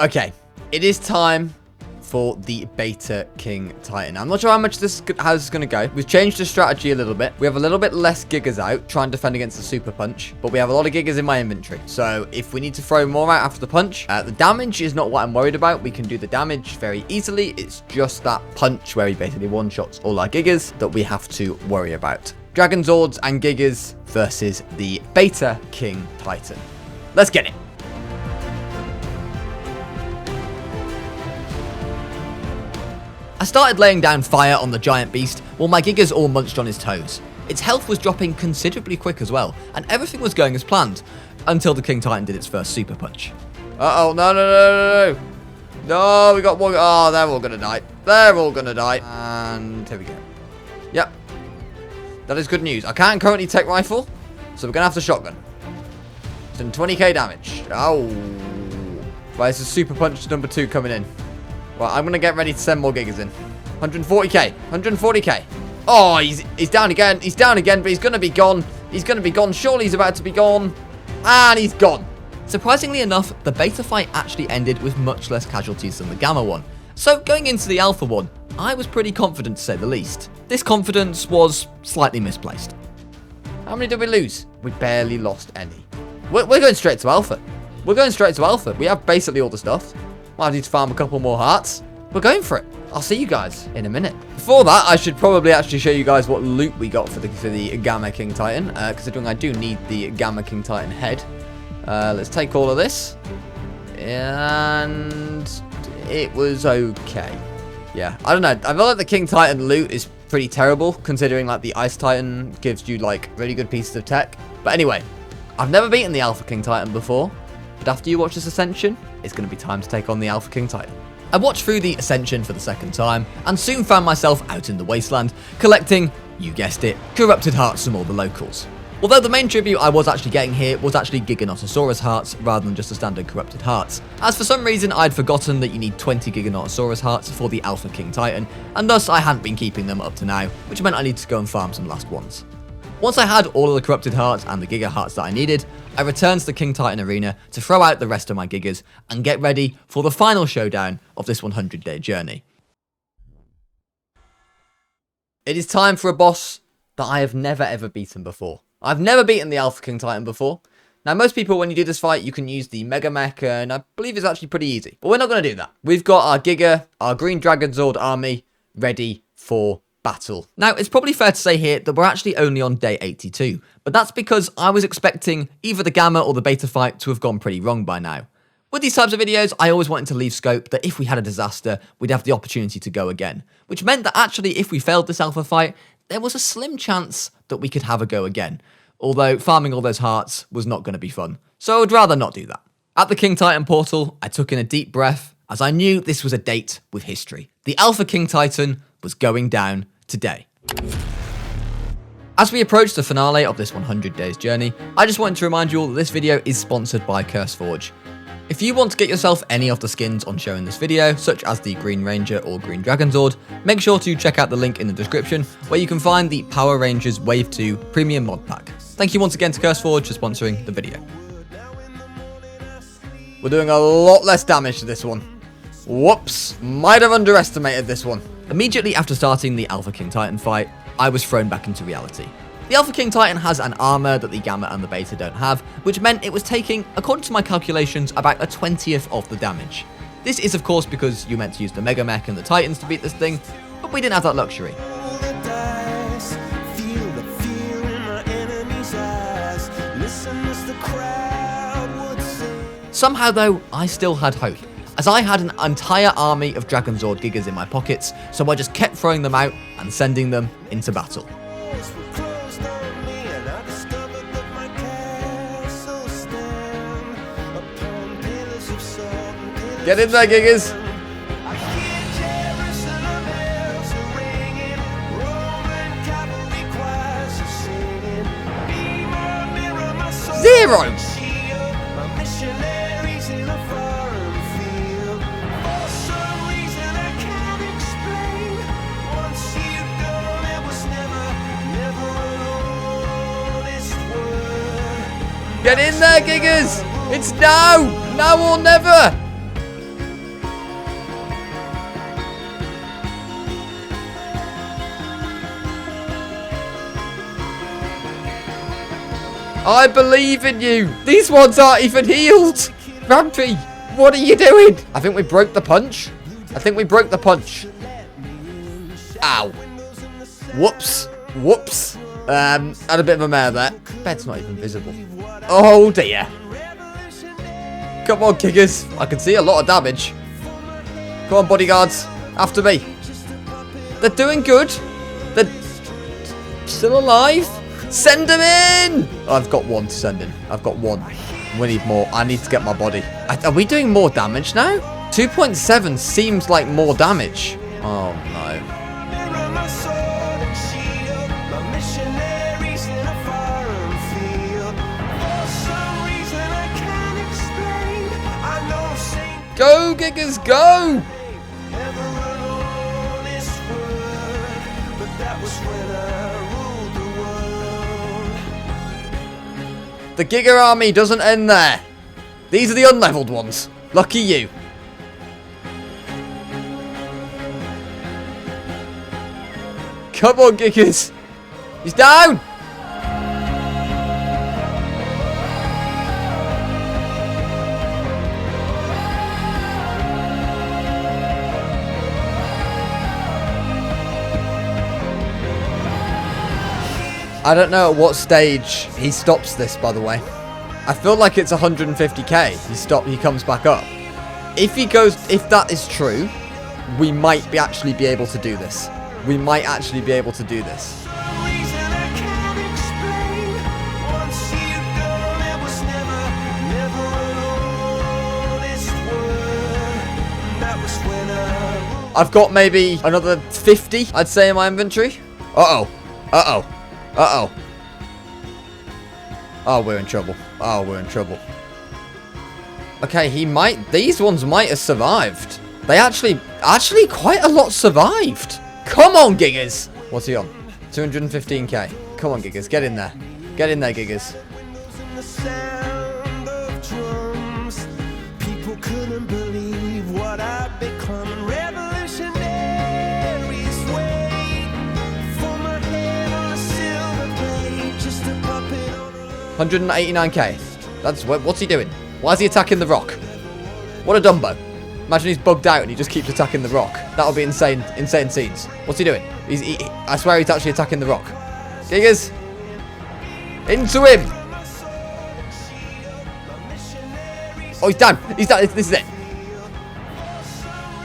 Okay, it is time for the Beta King Titan. I'm not sure how much how this is going to go. We've changed the strategy a little bit. We have a little bit less Gigas out, trying to defend against the Super Punch, but we have a lot of Gigas in my inventory. So if we need to throw more out after the Punch, the damage is not what I'm worried about. We can do the damage very easily. It's just that Punch where he basically one-shots all our Gigas that we have to worry about. Dragon Zords and Gigas versus the Beta King Titan. Let's get it. I started laying down fire on the giant beast while my Gigas all munched on his toes. Its health was dropping considerably quick as well, and everything was going as planned, until the King Titan did its first Super Punch. Uh-oh, no. No, we got one. Oh, they're all gonna die. They're all gonna die. And here we go. Yep. That is good news. I can't currently tech rifle, so we're gonna have to shotgun. It's done 20k damage. Oh. Right, this is Super Punch number 2 coming in. Well, I'm going to get ready to send more Gigas in. 140k. 140k. Oh, he's down again. He's down again, but he's going to be gone. He's going to be gone. Surely he's about to be gone. And he's gone. Surprisingly enough, the beta fight actually ended with much less casualties than the gamma one. So going into the alpha one, I was pretty confident to say the least. This confidence was slightly misplaced. How many did we lose? We barely lost any. We're going straight to alpha. We're going straight to alpha. We have basically all the stuff. Might need to farm a couple more hearts. We're going for it. I'll see you guys in a minute. Before that, I should probably actually show you guys what loot we got for the Gamma King Titan, considering I do need the Gamma King Titan head. Let's take all of this. And it was okay. Yeah, I don't know. I feel like the King Titan loot is pretty terrible, considering like the Ice Titan gives you like really good pieces of tech. But anyway, I've never beaten the Alpha King Titan before, but after you watch this Ascension, it's going to be time to take on the Alpha King Titan. I watched through the Ascension for the second time, and soon found myself out in the wasteland, collecting, you guessed it, corrupted hearts from all the locals. Although the main tribute I was actually getting here was actually Giganotosaurus hearts rather than just the standard corrupted hearts, as for some reason I'd forgotten that you need 20 Giganotosaurus hearts for the Alpha King Titan, and thus I hadn't been keeping them up to now, which meant I needed to go and farm some last ones. Once I had all of the corrupted hearts and the Giga hearts that I needed, I returned to the King Titan arena to throw out the rest of my Gigas and get ready for the final showdown of this 100-day journey. It is time for a boss that I have never ever beaten before. I've never beaten the Alpha King Titan before. Now most people, when you do this fight, you can use the Mega Mech, and I believe it's actually pretty easy. But we're not going to do that. We've got our Giga, our Green Dragon Zord army, ready for battle. Now, it's probably fair to say here that we're actually only on day 82, but that's because I was expecting either the Gamma or the Beta fight to have gone pretty wrong by now. With these types of videos, I always wanted to leave scope that if we had a disaster, we'd have the opportunity to go again, which meant that actually if we failed this Alpha fight, there was a slim chance that we could have a go again, although farming all those hearts was not going to be fun, so I would rather not do that. At the King Titan portal, I took in a deep breath, as I knew this was a date with history. The Alpha King Titan was going down today. As we approach the finale of this 100 days journey, I just wanted to remind you all that this video is sponsored by CurseForge. If you want to get yourself any of the skins on show in this video, such as the Green Ranger or Green Dragon Zord, make sure to check out the link in the description where you can find the Power Rangers Wave 2 Premium Mod Pack. Thank you once again to CurseForge for sponsoring the video. We're doing a lot less damage to this one. Whoops, might have underestimated this one. Immediately after starting the Alpha King Titan fight, I was thrown back into reality. The Alpha King Titan has an armor that the Gamma and the Beta don't have, which meant it was taking, according to my calculations, about a 20th of the damage. This is of course because you meant to use the Mega Mech and the Titans to beat this thing, but we didn't have that luxury. Somehow though, I still had hope, as I had an entire army of Dragon Zord Gigas in my pockets, so I just kept throwing them out and sending them into battle. Get in there, Gigas! Zero! Get in there, Gigas! It's now! Now or never! I believe in you! These ones aren't even healed! Rampy, what are you doing? I think we broke the punch. Ow. Whoops. Whoops. Had a bit of a mare there. Bed's not even visible. Oh dear. Come on, Gigas. I can see a lot of damage. Come on, bodyguards. After me. They're doing good. They're still alive. Send them in! I've got one to send in. I've got one. We need more. I need to get my body. Are we doing more damage now? 2.7 seems like more damage. Oh, no. Go, Gigas, go! The Giga army doesn't end there. These are the unleveled ones. Lucky you. Come on, Gigas. He's down. I don't know at what stage he stops this, by the way. I feel like it's 150k. He comes back up. If that is true, we might actually be able to do this. I've got maybe another 50, I'd say, in my inventory. Uh-oh. Oh, we're in trouble. Oh, we're in trouble. Okay, these ones might have survived. They actually quite a lot survived. Come on, Gigas. What's he on? 215k. Come on, Gigas, get in there. Get in there, Gigas. The sound of drums. People couldn't believe what I'd become. Revolutionaries wait for my head on a silver blade, just a puppet on a 189k. That's what's he doing? Why is he attacking the rock? What a Dumbo. Imagine he's bugged out and he just keeps attacking the rock. That'll be insane scenes. What's he doing? I swear he's actually attacking the rock. Gigas. Into him. Oh, he's down. He's down. This is it.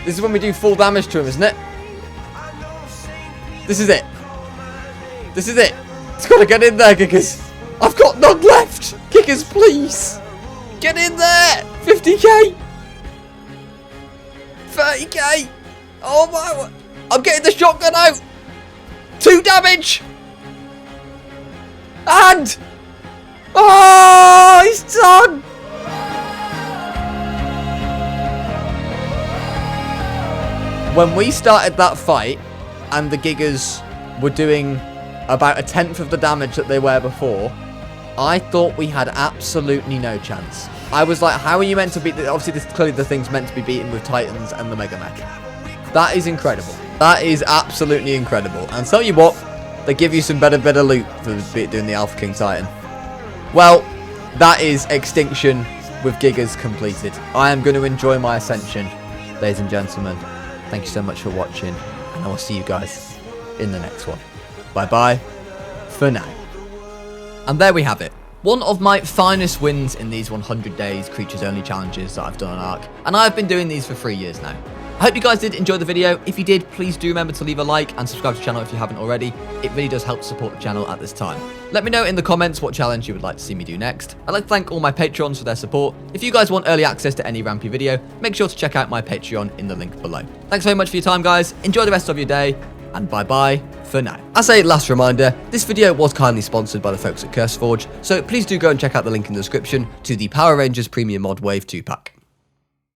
This is when we do full damage to him, isn't it? This is it. This is it. It's got to get in there, Gigas. I've got none left. Gigas, please. Get in there. 50k. 30k. Oh my. I'm getting the shotgun out. 2 damage. And. Oh, he's done. When we started that fight and the Gigas were doing about 1/10 of the damage that they were before, I thought we had absolutely no chance. I was like, how are you meant to beat this? Obviously, this clearly the thing's meant to be beaten with Titans and the Mega Mech. That is incredible. That is absolutely incredible. And tell you what, they give you some better loot for doing the Alpha King Titan. Well, that is Extinction with Gigas completed. I am going to enjoy my ascension, ladies and gentlemen. Thank you so much for watching, and I will see you guys in the next one. Bye-bye for now. And there we have it. One of my finest wins in these 100 days creatures only challenges that I've done on Ark. And I've been doing these for 3 years now. I hope you guys did enjoy the video. If you did, please do remember to leave a like and subscribe to the channel if you haven't already. It really does help support the channel at this time. Let me know in the comments what challenge you would like to see me do next. I'd like to thank all my Patreons for their support. If you guys want early access to any Rampy video, make sure to check out my Patreon in the link below. Thanks very much for your time, guys. Enjoy the rest of your day, and bye-bye for now. As a last reminder, this video was kindly sponsored by the folks at CurseForge, so please do go and check out the link in the description to the Power Rangers Premium Mod Wave 2-pack.